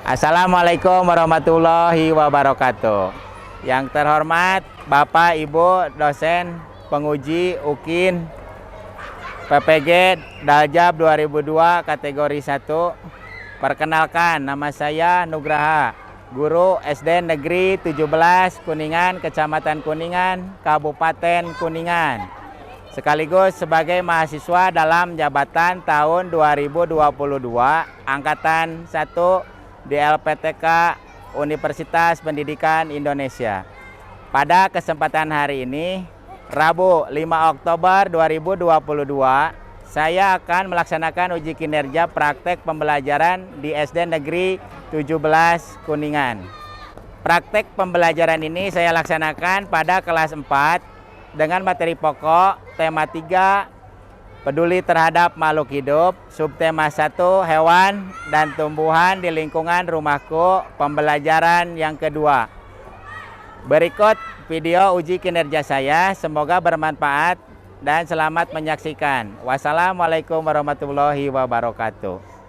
Assalamualaikum warahmatullahi wabarakatuh. Yang terhormat Bapak Ibu dosen penguji UKIN PPG Daljab 2002 kategori 1. Perkenalkan, nama saya Nugraha, guru SD Negeri 17 Kuningan, Kecamatan Kuningan, Kabupaten Kuningan. Sekaligus sebagai mahasiswa dalam jabatan tahun 2022 angkatan 1 di LPTK Universitas Pendidikan Indonesia. Pada kesempatan hari ini, Rabu 5 Oktober 2022, saya akan melaksanakan uji kinerja praktek pembelajaran di SD Negeri 17 Kuningan. Praktek pembelajaran ini saya laksanakan pada kelas 4 dengan materi pokok tema 3 peduli terhadap makhluk hidup, subtema 1 hewan dan tumbuhan di lingkungan rumahku, pembelajaran yang kedua. Berikut video uji kinerja saya, semoga bermanfaat dan selamat menyaksikan. Wassalamualaikum warahmatullahi wabarakatuh.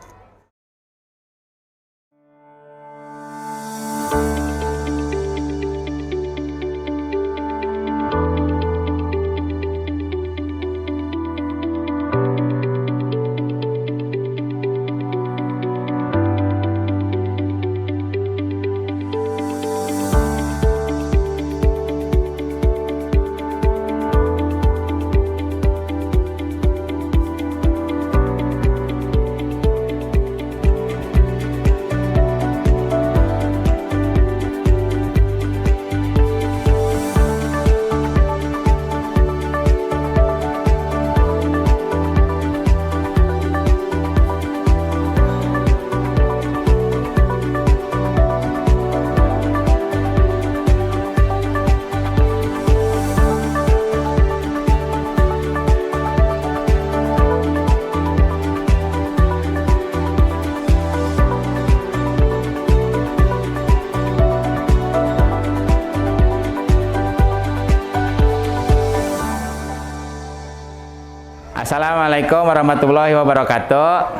Assalamualaikum warahmatullahi wabarakatuh.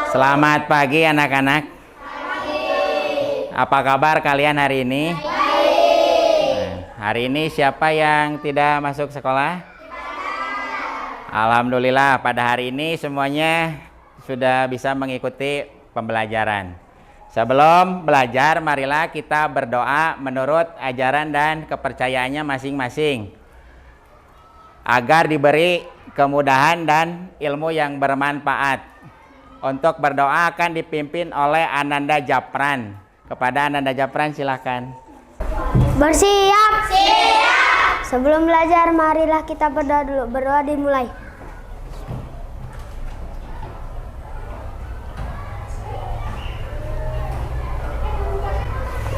Selamat pagi anak-anak. Apa kabar kalian hari ini? Hari ini siapa yang tidak masuk sekolah? Alhamdulillah, pada hari ini semuanya sudah bisa mengikuti pembelajaran. Sebelum belajar, marilah kita berdoa menurut ajaran dan kepercayaannya masing-masing, agar diberi kemudahan dan ilmu yang bermanfaat. Untuk berdoa akan dipimpin oleh Ananda Japran. Kepada Ananda Japran silakan. Bersiap. Siap. Sebelum belajar, marilah kita berdoa dulu. Berdoa dimulai.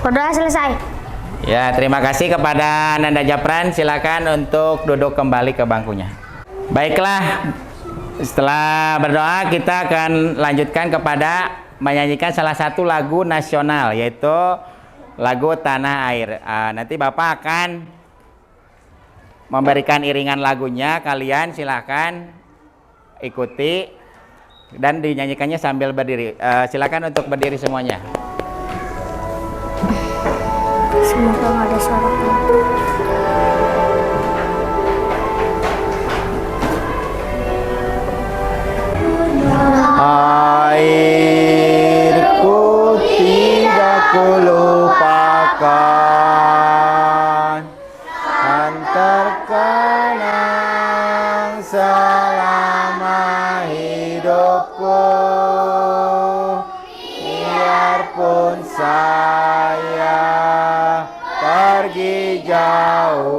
Berdoa selesai. Ya, terima kasih kepada Ananda Japran. Silakan untuk duduk kembali ke bangkunya. Baiklah, setelah berdoa kita akan lanjutkan kepada menyanyikan salah satu lagu nasional, yaitu lagu Tanah Air. Nanti Bapak akan memberikan iringan lagunya. Kalian silakan ikuti dan dinyanyikannya sambil berdiri. Silakan untuk berdiri semuanya. Semoga nggak ada suara airku tidak kulupakan, kan terkenang selama hidupku, biarpun saya pergi jauh,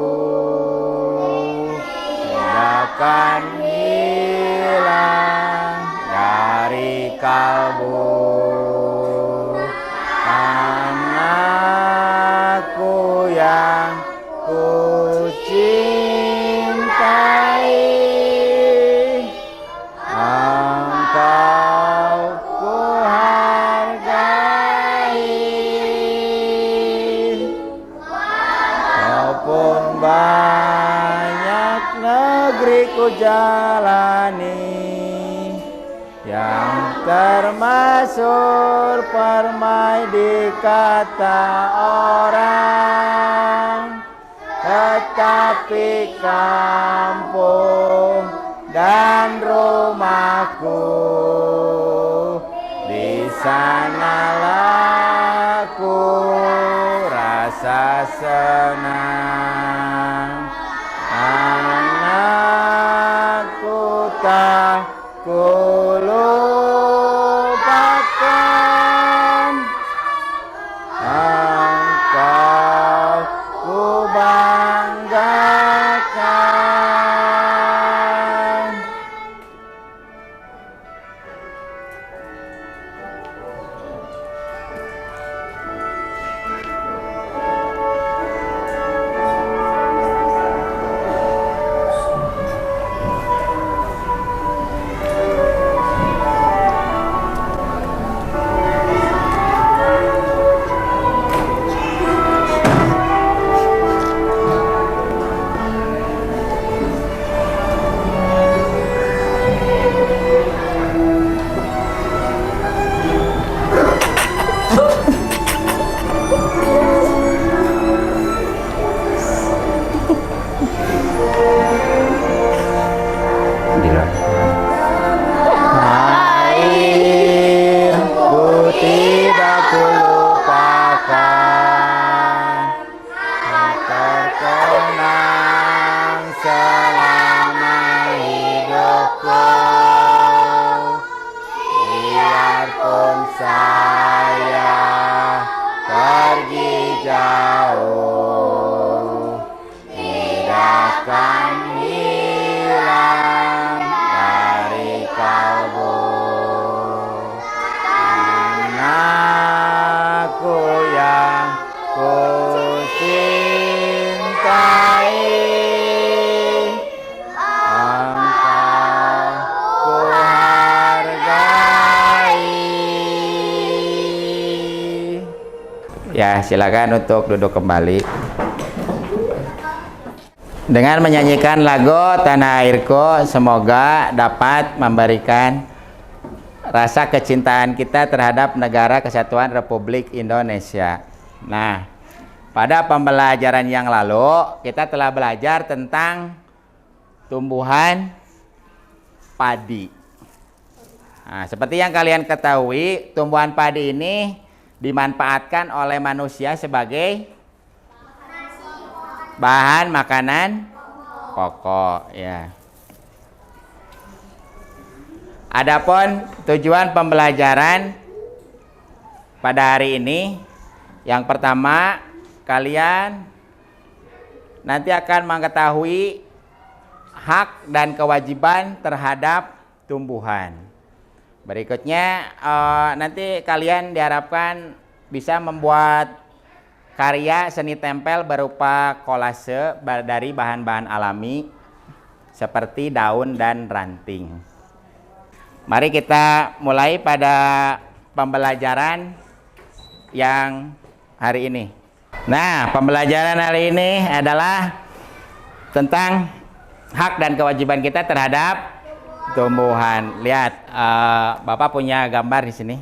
tidak akan hilang dari kalbu. Anakku yang ku cintai, engkau ku hargai. Walaupun banyak negeri ku jalani, yang termasyhur permai di kata orang, tetapi kampung dan rumahku, di sanalah ku rasa senang. Anakku tak kulupakan, engkau ku banggakan. Airku tidak kulupakan, terkenang selama hidupku. Biarpun saya pergi jauh, tidak akan hilang dari kalbu. Anakku yang ku cintai, engkau ku hargai. Ya, silakan untuk duduk kembali. Dengan menyanyikan lagu Tanah Airku, semoga dapat memberikan rasa kecintaan kita terhadap negara kesatuan Republik Indonesia. Nah, pada pembelajaran yang lalu kita telah belajar tentang tumbuhan padi. Nah, seperti yang kalian ketahui, tumbuhan padi ini dimanfaatkan oleh manusia sebagai bahan makanan pokok, ya. Adapun tujuan pembelajaran pada hari ini, yang pertama, kalian nanti akan mengetahui hak dan kewajiban terhadap tumbuhan. Berikutnya, nanti kalian diharapkan bisa membuat karya seni tempel berupa kolase dari bahan-bahan alami seperti daun dan ranting. Mari kita mulai pada pembelajaran yang hari ini. Nah, pembelajaran hari ini adalah tentang hak dan kewajiban kita terhadap tumbuhan. Lihat, Bapak punya gambar di sini.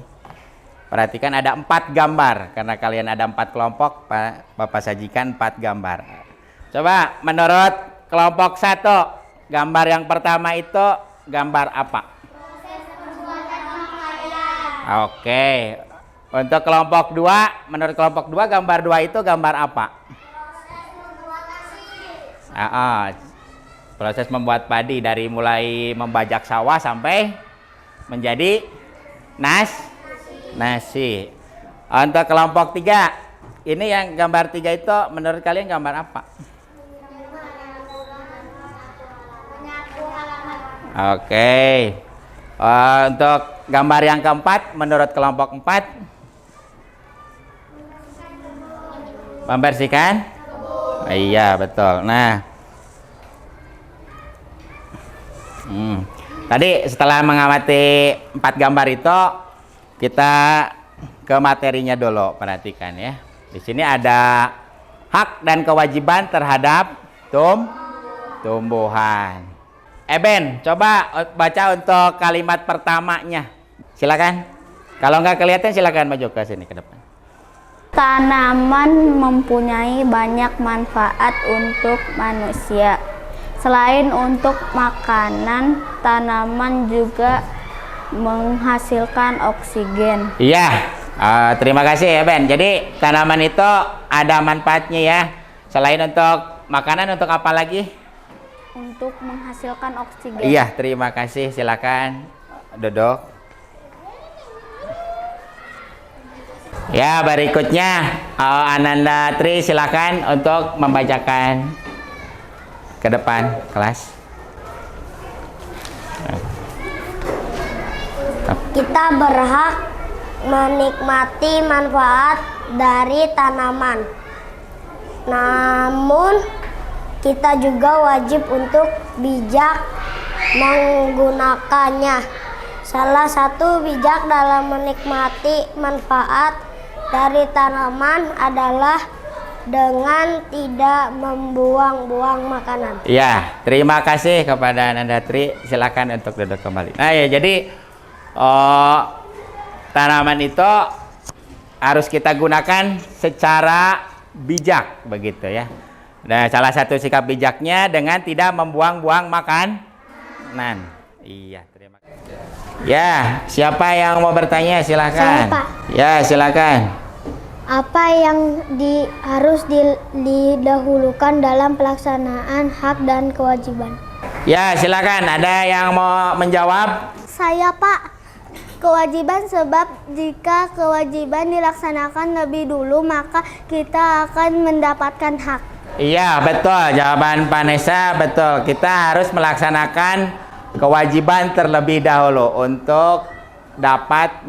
Perhatikan ada 4 gambar. Karena kalian ada 4 kelompok, Bapak sajikan 4 gambar. Coba menurut kelompok 1, gambar yang pertama itu gambar apa? Oke. Untuk kelompok 2, menurut kelompok 2, gambar 2 itu gambar apa? Proses membuat padi dari mulai membajak sawah sampai menjadi nasi. Untuk kelompok 3, ini yang gambar 3 itu menurut kalian gambar apa? Oke. Untuk gambar yang keempat, menurut kelompok 4, membersihkan? Iya, betul. Nah, tadi setelah mengamati 4 gambar itu, kita ke materinya dulu. Perhatikan ya. Di sini ada hak dan kewajiban terhadap tumbuhan. Ben, coba baca untuk kalimat pertamanya. Silakan. Kalau nggak kelihatan silakan maju ke sini ke depan. Tanaman mempunyai banyak manfaat untuk manusia. Selain untuk makanan, tanaman juga menghasilkan oksigen. Iya, terima kasih ya Ben. Jadi tanaman itu ada manfaatnya ya. Selain untuk makanan, untuk apa lagi? Untuk menghasilkan oksigen. Iya, terima kasih. Silakan duduk. Ya, berikutnya Ananda Tri silakan untuk membacakan ke depan kelas. Kita berhak menikmati manfaat dari tanaman. Namun, kita juga wajib untuk bijak menggunakannya. Salah satu bijak dalam menikmati manfaat dari tanaman adalah dengan tidak membuang-buang makanan. Ya, terima kasih kepada Ananda Tri. Silakan untuk duduk kembali. Nah ya, jadi tanaman itu harus kita gunakan secara bijak begitu ya. Nah, salah satu sikap bijaknya dengan tidak membuang-buang makanan. Iya, terima kasih. Ya, siapa yang mau bertanya silakan. Saya, Pak. Ya, silakan. Apa yang harus didahulukan dalam pelaksanaan hak dan kewajiban? Ya, silakan. Ada yang mau menjawab? Saya, Pak. Kewajiban, sebab jika kewajiban dilaksanakan lebih dulu maka kita akan mendapatkan hak. Iya, betul. Jawaban Vanessa betul. Kita harus melaksanakan kewajiban terlebih dahulu untuk dapat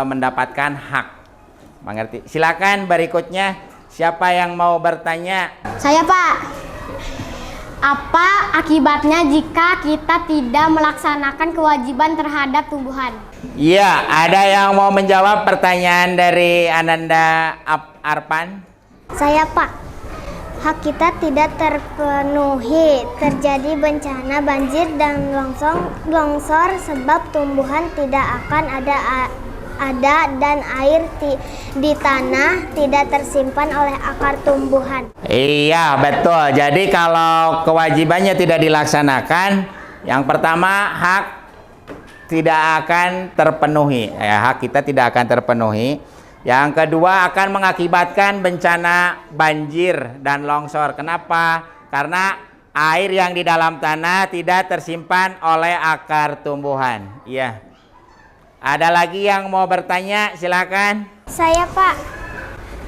mendapatkan hak. Mengerti? Silakan berikutnya. Siapa yang mau bertanya? Saya, Pak. Apa akibatnya jika kita tidak melaksanakan kewajiban terhadap tumbuhan? Iya, ada yang mau menjawab pertanyaan dari Ananda Arpan? Saya, Pak. Hak kita tidak terpenuhi, terjadi bencana banjir dan longsor sebab tumbuhan tidak akan ada dan air di tanah tidak tersimpan oleh akar tumbuhan. Iya, betul. Jadi kalau kewajibannya tidak dilaksanakan, yang pertama hak tidak akan terpenuhi. Hak kita tidak akan terpenuhi. Yang kedua akan mengakibatkan bencana banjir dan longsor. Kenapa? Karena air yang di dalam tanah tidak tersimpan oleh akar tumbuhan. Iya. Ada lagi yang mau bertanya? Silakan. Saya, Pak.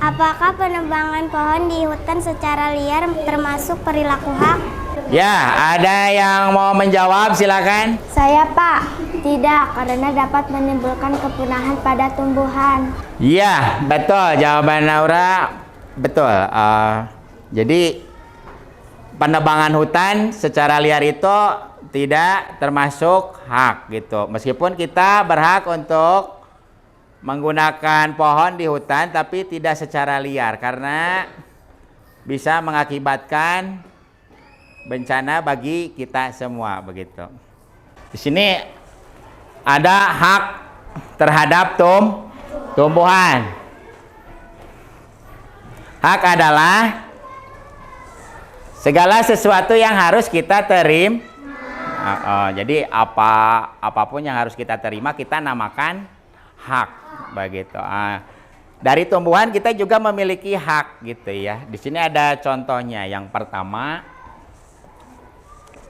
Apakah penebangan pohon di hutan secara liar termasuk perilaku hak? Ya, ada yang mau menjawab? Silakan. Saya, Pak. Tidak, karena dapat menimbulkan kepunahan pada tumbuhan. Iya, betul. Jawaban Naura betul. Jadi penebangan hutan secara liar itu tidak termasuk hak gitu. Meskipun kita berhak untuk menggunakan pohon di hutan tapi tidak secara liar karena bisa mengakibatkan bencana bagi kita semua begitu. Di sini ada hak terhadap tumbuhan. Hak adalah segala sesuatu yang harus kita terima. Jadi apapun yang harus kita terima kita namakan hak begitu. Dari tumbuhan kita juga memiliki hak gitu ya. Di sini ada contohnya. Yang pertama,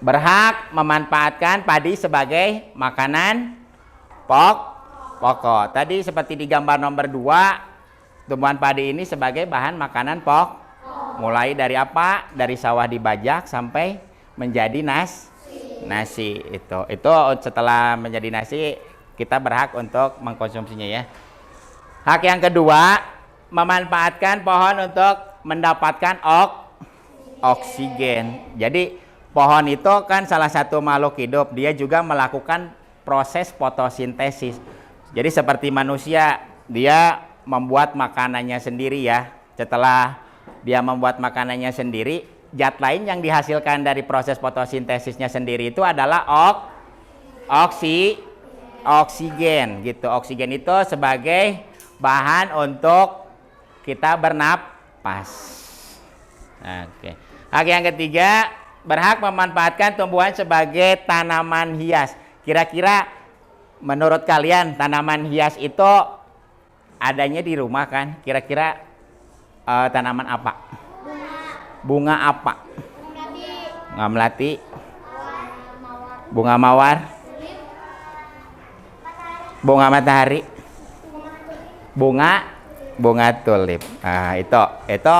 berhak memanfaatkan padi sebagai makanan pokok. Tadi seperti di gambar nomor 2, tumbuhan padi ini sebagai bahan makanan pokok. Mulai dari apa? Dari sawah dibajak sampai menjadi nasi itu setelah menjadi nasi kita berhak untuk mengkonsumsinya ya. Hak yang kedua, memanfaatkan pohon untuk mendapatkan oksigen. Jadi pohon itu kan salah satu makhluk hidup, dia juga melakukan proses fotosintesis. Jadi seperti manusia, dia membuat makanannya sendiri ya. Setelah dia membuat makanannya sendiri, zat lain yang dihasilkan dari proses fotosintesisnya sendiri itu adalah oksigen gitu. Oksigen itu sebagai bahan untuk kita bernapas. Oke. Hak yang ketiga, berhak memanfaatkan tumbuhan sebagai tanaman hias. Kira-kira menurut kalian tanaman hias itu adanya di rumah kan? Kira-kira tanaman apa? Bunga apa? Bunga melati. Bunga mawar. Bunga matahari. Bunga tulip. Nah, itu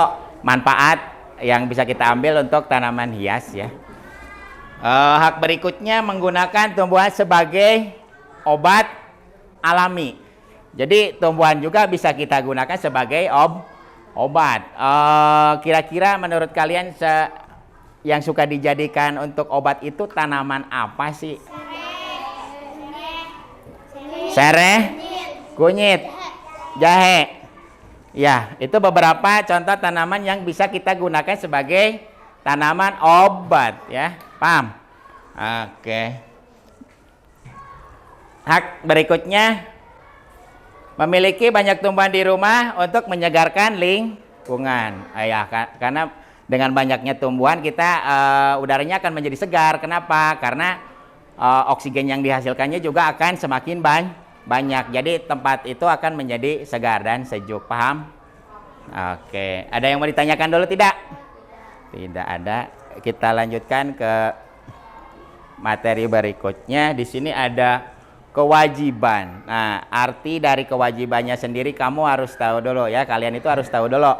manfaat yang bisa kita ambil untuk tanaman hias ya. Hak berikutnya menggunakan tumbuhan sebagai obat alami. Jadi tumbuhan juga bisa kita gunakan sebagai obat. Kira-kira menurut kalian yang suka dijadikan untuk obat itu tanaman apa sih? Sereh, kunyit, jahe. Ya, itu beberapa contoh tanaman yang bisa kita gunakan sebagai tanaman obat ya. Paham? Oke. Hak berikutnya memiliki banyak tumbuhan di rumah untuk menyegarkan lingkungan. Ya, karena dengan banyaknya tumbuhan kita udaranya akan menjadi segar. Kenapa? Karena oksigen yang dihasilkannya juga akan semakin banyak. Jadi tempat itu akan menjadi segar dan sejuk. Paham? Oke. Ada yang mau ditanyakan dulu tidak? Tidak ada. Kita lanjutkan ke materi berikutnya. Di sini ada kewajiban. Nah, arti dari kewajibannya sendiri kamu harus tahu dulu ya. Kalian itu harus tahu dulu.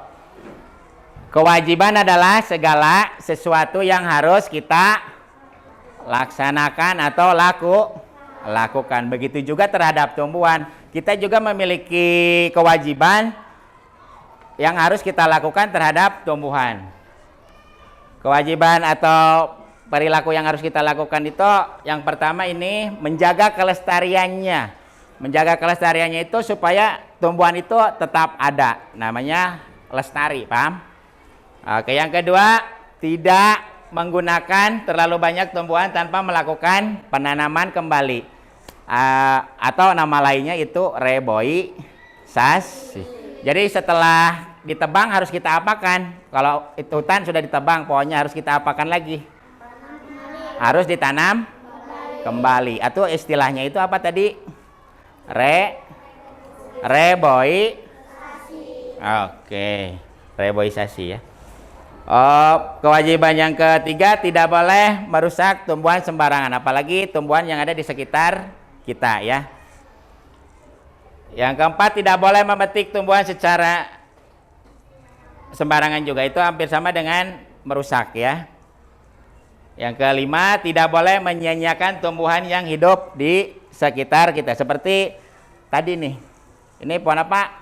Kewajiban adalah segala sesuatu yang harus kita laksanakan atau lakukan. Begitu juga terhadap tumbuhan. Kita juga memiliki kewajiban yang harus kita lakukan terhadap tumbuhan. Kewajiban atau perilaku yang harus kita lakukan itu yang pertama ini menjaga kelestariannya. Menjaga kelestariannya itu supaya tumbuhan itu tetap ada. Namanya lestari, paham? Oke, yang kedua, tidak menggunakan terlalu banyak tumbuhan tanpa melakukan penanaman kembali. Atau nama lainnya itu reboisasi. Jadi setelah ditebang harus kita apakan? Kalau itu hutan sudah ditebang, pohonnya harus kita apakan lagi? Harus ditanam kembali. Atau istilahnya itu apa tadi? Reboisasi. Oke, reboisasi ya. Kewajiban yang ketiga, tidak boleh merusak tumbuhan sembarangan, apalagi tumbuhan yang ada di sekitar kita ya. Yang keempat, tidak boleh memetik tumbuhan secara sembarangan juga, itu hampir sama dengan merusak ya. Yang kelima, tidak boleh menyia-nyiakan tumbuhan yang hidup di sekitar kita. Seperti tadi nih, ini pohon apa?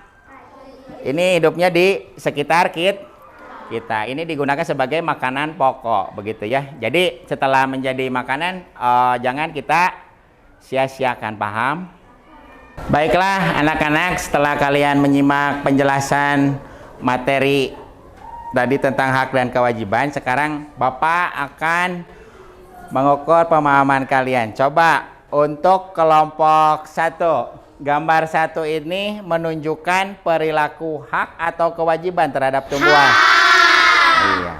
Ini hidupnya di sekitar kita. Ini digunakan sebagai makanan pokok, begitu ya. Jadi setelah menjadi makanan, jangan kita sia-siakan, paham? Baiklah anak-anak, setelah kalian menyimak penjelasan materi tadi tentang hak dan kewajiban, sekarang Bapak akan mengukur pemahaman kalian. Coba untuk kelompok 1, gambar 1 ini menunjukkan perilaku hak atau kewajiban terhadap tumbuhan. Iya.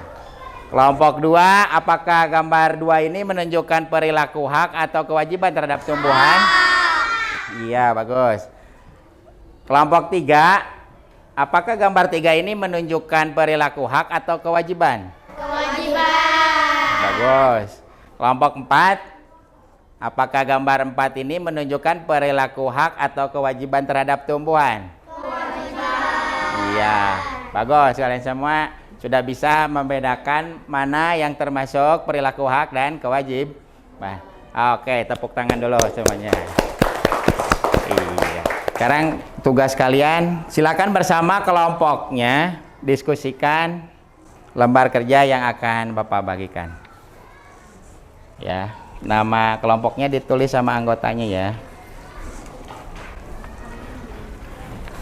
Kelompok 2, apakah gambar 2 ini menunjukkan perilaku hak atau kewajiban terhadap tumbuhan? Iya, bagus. Kelompok 3, apakah gambar 3 ini menunjukkan perilaku hak atau kewajiban? Kewajiban. Bagus. Kelompok 4, apakah gambar 4 ini menunjukkan perilaku hak atau kewajiban terhadap tumbuhan? Kewajiban. Iya, bagus. Kalian semua sudah bisa membedakan mana yang termasuk perilaku hak dan kewajiban. Oke, tepuk tangan dulu semuanya. Iya. Sekarang tugas kalian, silakan bersama kelompoknya diskusikan lembar kerja yang akan Bapak bagikan. Ya, nama kelompoknya ditulis sama anggotanya ya.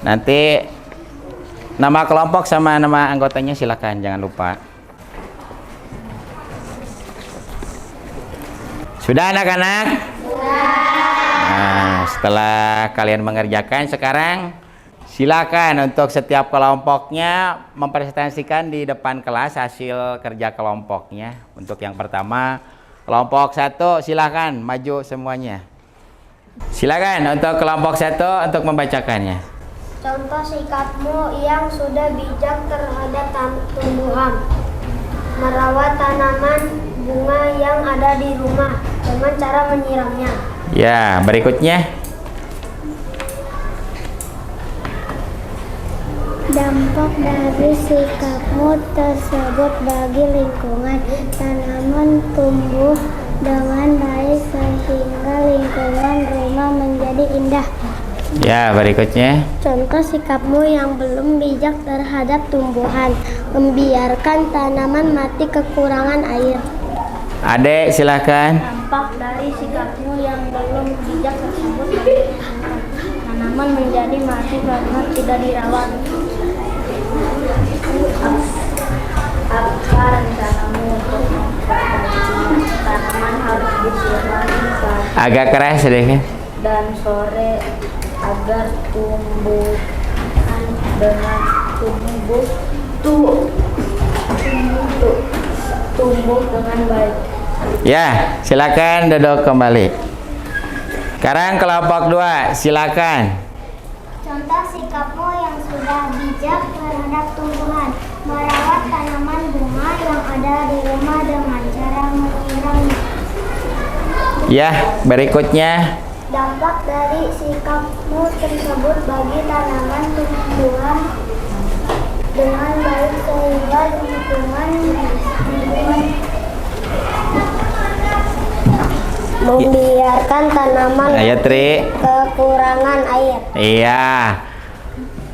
Nanti nama kelompok sama nama anggotanya silakan, jangan lupa. Sudah anak-anak? Sudah. Nah, setelah kalian mengerjakan, sekarang silakan untuk setiap kelompoknya mempresentasikan di depan kelas hasil kerja kelompoknya. Untuk yang pertama, kelompok 1 silakan maju semuanya. Silakan untuk kelompok 1 untuk membacakannya. Contoh sikapmu yang sudah bijak terhadap tumbuhan. Merawat tanaman bunga yang ada di rumah dengan cara menyiramnya. Ya, berikutnya. Dampak dari sikapmu tersebut bagi lingkungan. Tanaman tumbuh dengan baik sehingga lingkungan rumah menjadi indah. Ya, berikutnya. Contoh sikapmu yang belum bijak terhadap tumbuhan. Membiarkan tanaman mati kekurangan air. Adek, silakan. Dampak dari sikapmu yang belum bijak tersebut bagi tanaman menjadi mati karena tidak dirawat. Apa rencanamu untuk memperbaiki tanaman harus disirami pagi Agak keras sedikit. dan sore agar tumbuh dengan baik. Ya, silakan duduk kembali. Sekarang kelompok 2, silakan. Contoh sikapmu yang sudah bijak terhadap tumbuhan. Merawat tanaman bunga yang ada di rumah dengan cara menyiramnya. Ya, berikutnya. Dampak dari sikapmu tersebut bagi tanaman tumbuhan dengan baik sehingga lingkungan membiarkan tanaman Ayo, Tri. kekurangan air. Iya.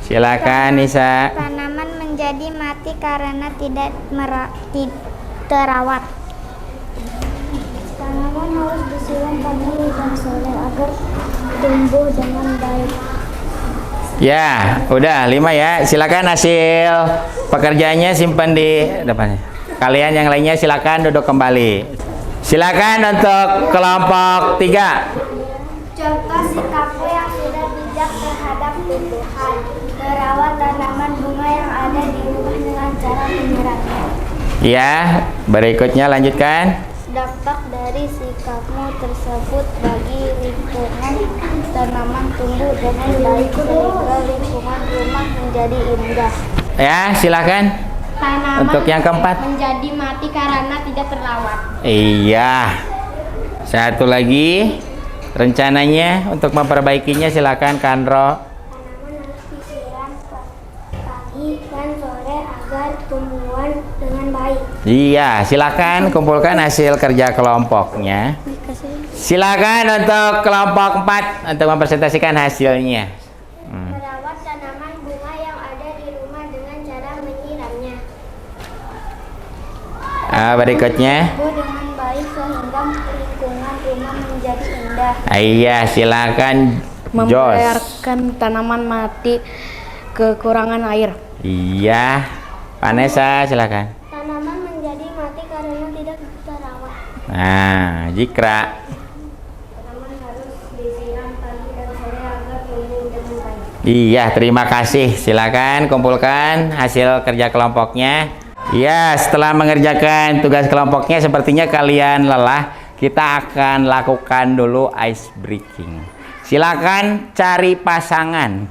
Silakan, Nisa. Tanaman menjadi mati karena tidak terawat. Tanaman harus disiram pagi dan sore agar tumbuh dengan baik. Ya, udah 5 ya. Silakan hasil pekerjaannya simpan di depannya. Kalian yang lainnya silakan duduk kembali. Silakan untuk kelompok 3. Contoh sikapmu yang sudah bijak terhadap tumbuhan. Merawat tanaman bunga yang ada di rumah dengan cara menyiramnya. Ya, berikutnya lanjutkan. Dampak dari sikapmu tersebut bagi lingkungan. Tanaman tumbuh dengan baik sehingga lingkungan rumah menjadi indah. Ya, silakan. Tanaman Untuk yang keempat. menjadi mati karena tidak terawat. Iya. Satu lagi. Rencananya untuk memperbaikinya silakan Kandro. Tanaman harus disiram pagi dan sore agar tumbuhan dengan baik. Iya, silakan kumpulkan hasil kerja kelompoknya. Silakan untuk kelompok 4 untuk mempresentasikan hasilnya. Merawat tanaman bunga yang ada di rumah dengan cara menyiramnya. Berikutnya. Tumbuh dengan baik sehingga lingkungan rumah menjadi indah. Iya, silakan Jos. Membiarkan tanaman mati kekurangan air. Iya, Vanessa silakan. Tanaman menjadi mati karena tidak terawat. Nah, Jikra. Tanaman harus disiram pagi dan sore agar tumbuh dengan baik. Iya, terima kasih. Silakan kumpulkan hasil kerja kelompoknya. Iya, setelah mengerjakan tugas kelompoknya sepertinya kalian lelah. Kita akan lakukan dulu ice breaking. Silakan cari pasangan.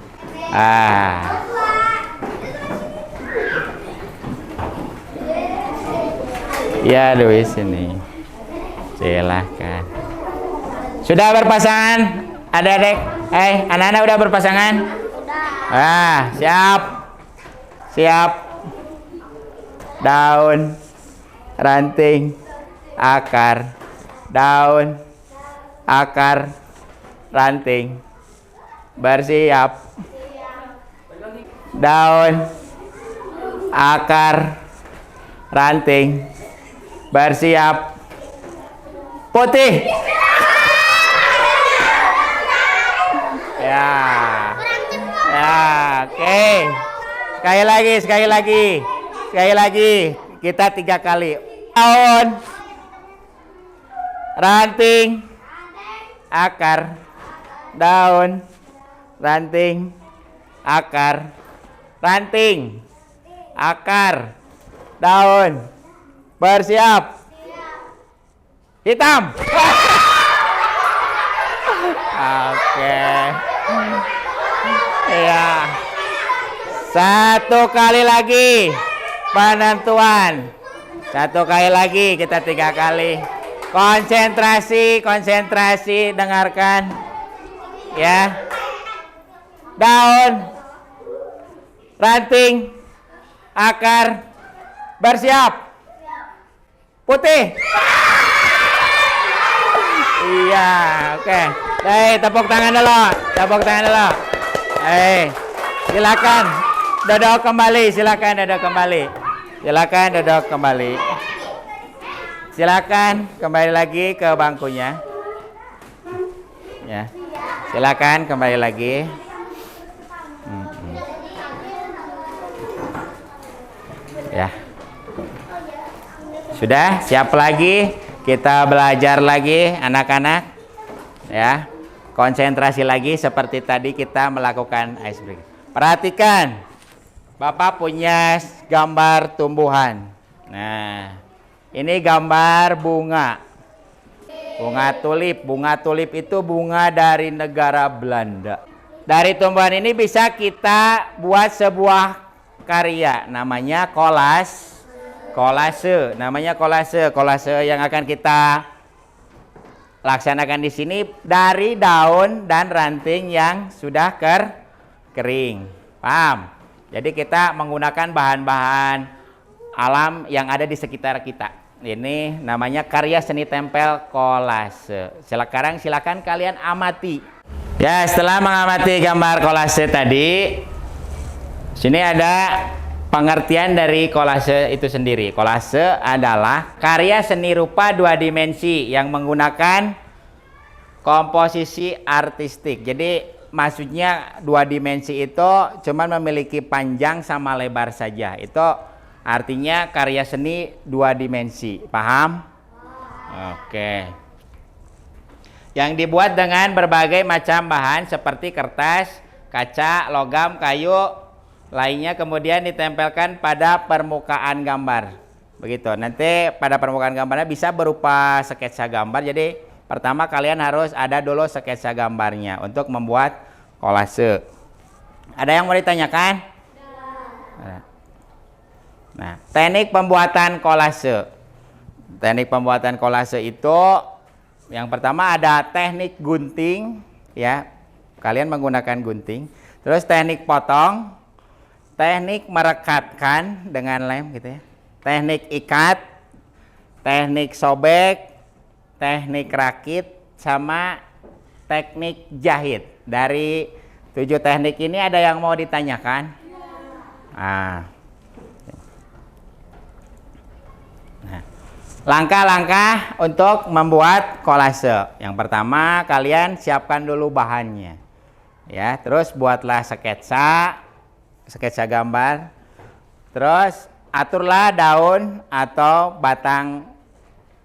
Ya, Dewi sini. Silakan. Sudah berpasangan? Adik-adik? Anak-anak udah berpasangan? Siap. Siap. Daun, ranting, akar, daun, akar, ranting. Bersiap. Daun, akar, ranting. Bersiap. Putih. Ya. Ya, oke. Sekali lagi. Kita 3 kali. Daun, ranting, akar, daun, ranting, akar, ranting, akar, daun, bersiap, hitam. Oke. Ya. Satu kali lagi penentuan. Satu kali lagi, kita 3 kali. Konsentrasi, konsentrasi, dengarkan. Ya. Daun, ranting, akar, bersiap. Putih. Iya, oke. Tepuk tangan dulu. Tepuk tangan dulu. Silakan duduk kembali, silakan duduk kembali. Silakan duduk kembali. Silakan kembali lagi ke bangkunya. Ya. Silakan kembali lagi. Ya. Sudah, siap lagi? Kita belajar lagi, anak-anak. Ya. Konsentrasi lagi seperti tadi kita melakukan ice breaking. Perhatikan. Bapak punya gambar tumbuhan. Nah, ini gambar bunga. Bunga tulip. Bunga tulip itu bunga dari negara Belanda. Dari tumbuhan ini bisa kita buat sebuah karya, namanya kolase. Namanya kolase. Kolase yang akan kita laksanakan di sini dari daun dan ranting yang sudah kering. Paham? Jadi kita menggunakan bahan-bahan alam yang ada di sekitar kita. Ini namanya karya seni tempel kolase. Silakan kalian amati. Ya, setelah mengamati gambar kolase tadi, sini ada pengertian dari kolase itu sendiri. Kolase adalah karya seni rupa 2 dimensi yang menggunakan komposisi artistik. Jadi maksudnya 2 dimensi itu cuman memiliki panjang sama lebar saja. Itu artinya karya seni 2 dimensi. Paham? Oke. Yang dibuat dengan berbagai macam bahan seperti kertas, kaca, logam, kayu, lainnya, kemudian ditempelkan pada permukaan gambar. Begitu. Nanti pada permukaan gambarnya bisa berupa sketsa gambar. Jadi pertama kalian harus ada dulu sketsa gambarnya untuk membuat kolase. Ada yang mau ditanyakan? Nah, teknik pembuatan kolase. Teknik pembuatan kolase itu yang pertama ada teknik gunting, ya. Kalian menggunakan gunting. Terus teknik potong, teknik merekatkan dengan lem gitu ya. Teknik ikat, teknik sobek, teknik rakit, sama teknik jahit. Dari 7 teknik ini ada yang mau ditanyakan? Langkah-langkah untuk membuat kolase. Yang pertama, kalian siapkan dulu bahannya. Ya, terus buatlah sketsa gambar. Terus aturlah daun atau batang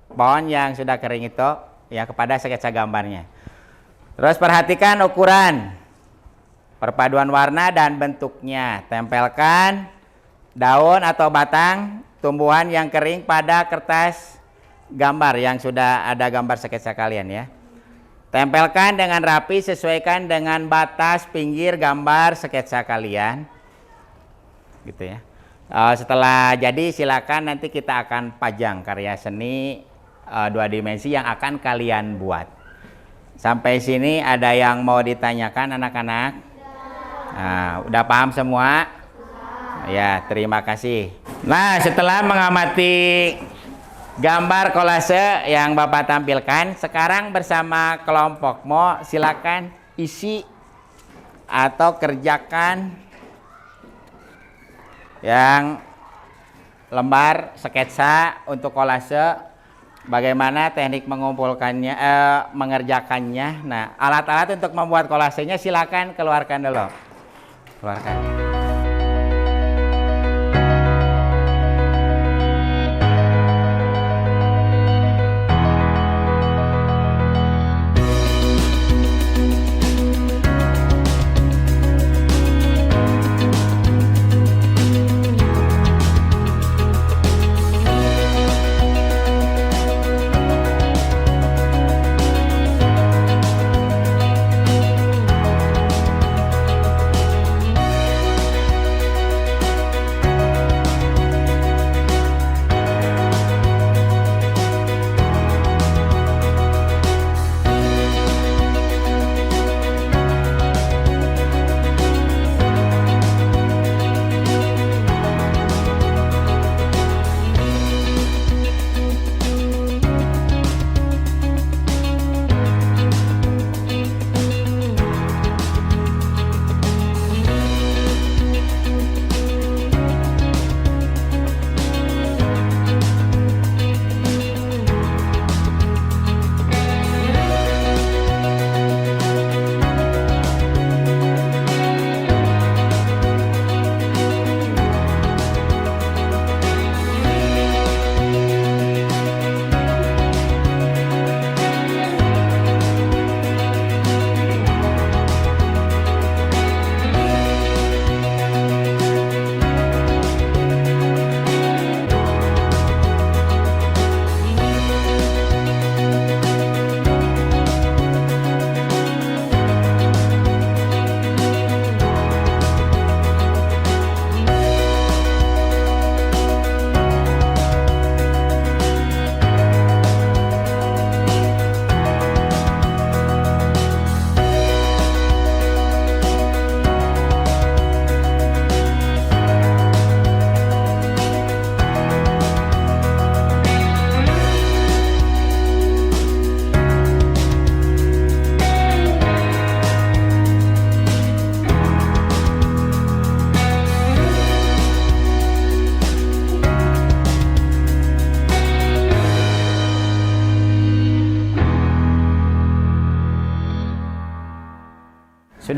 pohon yang sudah kering itu ya kepada sketsa gambarnya. Terus perhatikan ukuran, perpaduan warna dan bentuknya. Tempelkan daun atau batang tumbuhan yang kering pada kertas gambar yang sudah ada gambar sketsa kalian ya. Tempelkan dengan rapi, sesuaikan dengan batas pinggir gambar sketsa kalian. Gitu ya. Setelah jadi silakan nanti kita akan pajang karya seni 2 dimensi yang akan kalian buat. Sampai sini ada yang mau ditanyakan anak-anak? Udah paham semua? Ya, terima kasih. Nah, setelah mengamati gambar kolase yang Bapak tampilkan, sekarang bersama kelompokmu silakan isi atau kerjakan yang lembar sketsa untuk kolase, bagaimana teknik mengumpulkannya, mengerjakannya. Nah, alat-alat untuk membuat kolasenya silakan keluarkan dulu. Keluarkan.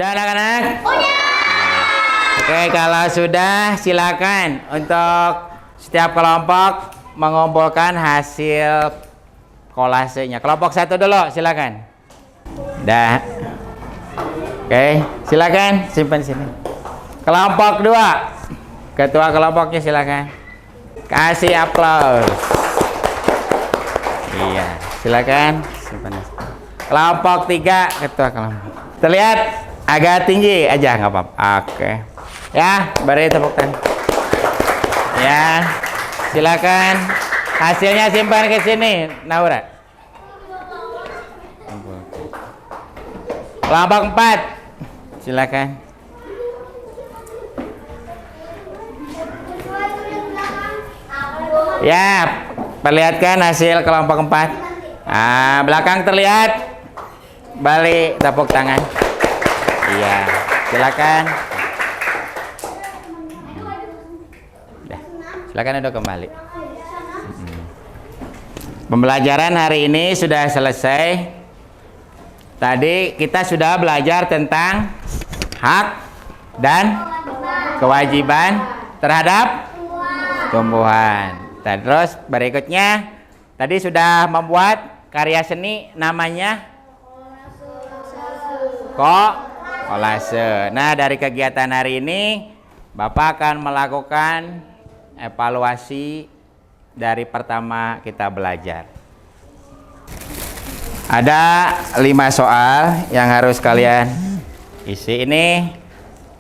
Sudah anak-anak? Oke, kalau sudah silakan untuk setiap kelompok mengumpulkan hasil kolasenya. Kelompok 1 dulu, silakan. Dah. Oke, silakan simpan sini. Kelompok 2. Ketua kelompoknya silakan. Kasih aplaus. Iya, silakan simpan. Kelompok 3, ketua kelompok. Terlihat agak tinggi aja, nggak apa-apa. Oke. Ya, beri tepuk tangan. Ya, silakan. Hasilnya simpan ke sini, Naura. Kelompok 4, silakan. Ya, perlihatkan hasil kelompok 4. Nah, belakang terlihat. Balik tepuk tangan. Iya, silakan. Silakan duduk kembali. Pembelajaran hari ini sudah selesai. Tadi kita sudah belajar tentang hak dan kewajiban terhadap tumbuhan. Dan terus berikutnya tadi sudah membuat karya seni namanya kolase. Nah, dari kegiatan hari ini Bapak akan melakukan evaluasi dari pertama kita belajar. Ada 5 soal yang harus kalian isi. Ini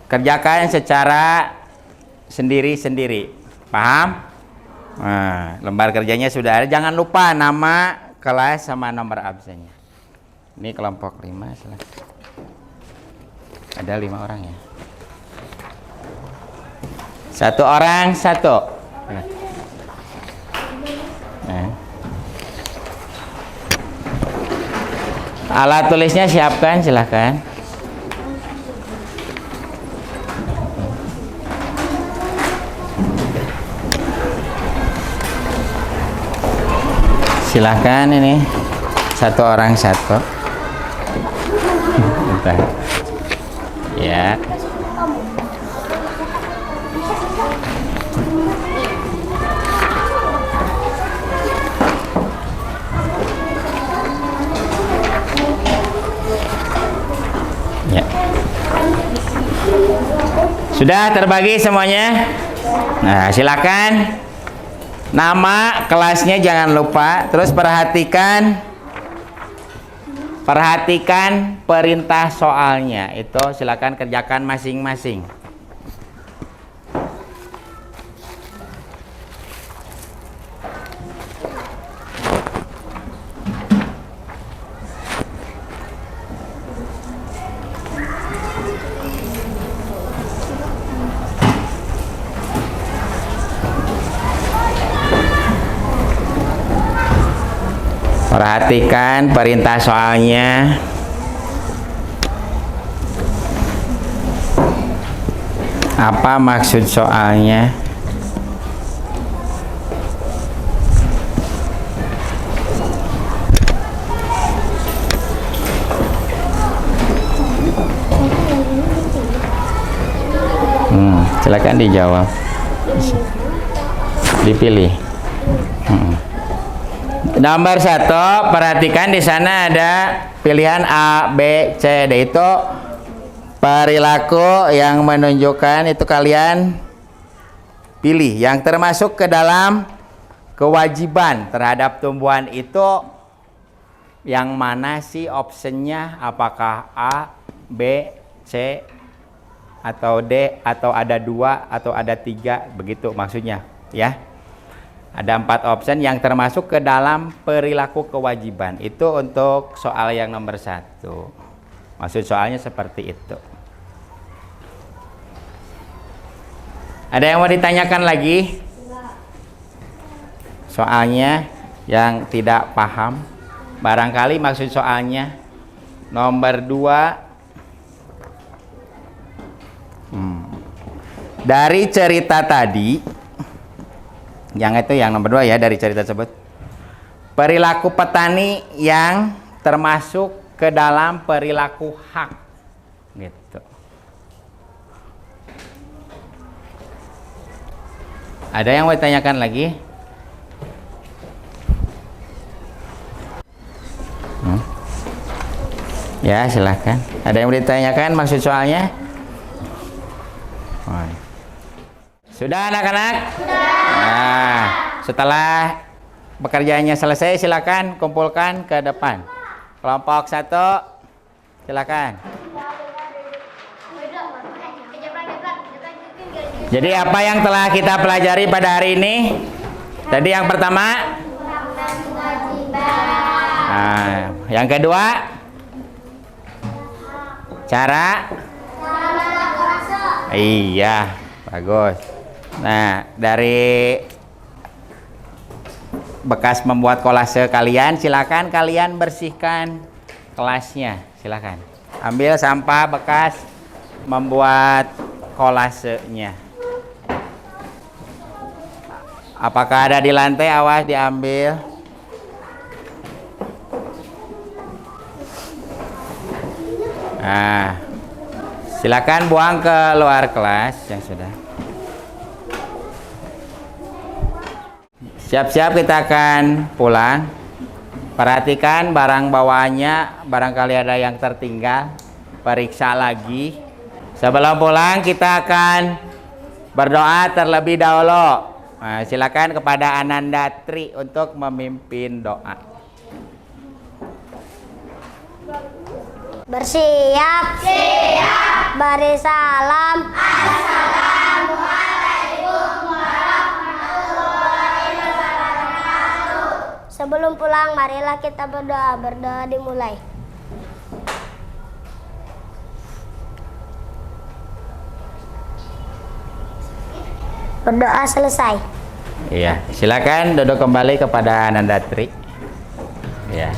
kerjakan secara sendiri-sendiri. Paham? Nah, lembar kerjanya sudah ada. Jangan lupa nama kelas sama nomor absennya. Ini kelompok 5. Ada 5 orang ya. 1 orang 1. Nah. Alat tulisnya siapkan, silahkan. Silahkan ini 1 orang 1. Bentar. Ya. Ya. Sudah terbagi semuanya? Nah, silakan. Nama kelasnya jangan lupa. Terus perhatikan perintah soalnya. Itu silakan kerjakan masing-masing. Perhatikan perintah soalnya. Apa maksud soalnya? Silakan dijawab. Dipilih. Nomor 1, perhatikan di sana ada pilihan A, B, C, D. Itu perilaku yang menunjukkan itu kalian pilih. Yang termasuk ke dalam kewajiban terhadap tumbuhan itu yang mana sih optionnya? Apakah A, B, C, atau D, atau ada 2, atau ada 3, begitu maksudnya ya. Ada 4 option yang termasuk ke dalam perilaku kewajiban. Itu untuk soal yang nomor 1. Maksud soalnya seperti itu. Ada yang mau ditanyakan lagi? Soalnya yang tidak paham. Barangkali maksud soalnya. Nomor 2. Dari cerita tadi. Yang itu yang nomor 2 ya, dari cerita tersebut. Perilaku petani yang termasuk ke dalam perilaku hak. Gitu. Ada yang mau ditanyakan lagi? Ya, silahkan. Ada yang mau ditanyakan maksud soalnya? Oh. Sudah anak-anak? Sudah. Nah, setelah pekerjaannya selesai, silakan kumpulkan ke depan. Kelompok 1, silakan. Jadi apa yang telah kita pelajari pada hari ini? Tadi yang pertama? Nah, yang kedua? Cara? Iya, bagus. Nah, dari bekas membuat kolase kalian, silakan kalian bersihkan kelasnya. Silakan. Ambil sampah bekas membuat kolasenya. Apakah ada di lantai? Awas diambil. Nah, silakan buang ke luar kelas yang sudah. Siap-siap kita akan pulang. Perhatikan barang bawaannya, barangkali ada yang tertinggal. Periksa lagi. Sebelum pulang kita akan berdoa terlebih dahulu. Nah, silakan kepada Ananda Tri untuk memimpin doa. Bersiap. Siap. Beri salam. Assalamualaikum warahmatullahi wabarakatuh. Sebelum pulang, marilah kita berdoa. Berdoa dimulai. Berdoa selesai. Iya, silakan duduk kembali kepada Ananda Tri. Ya.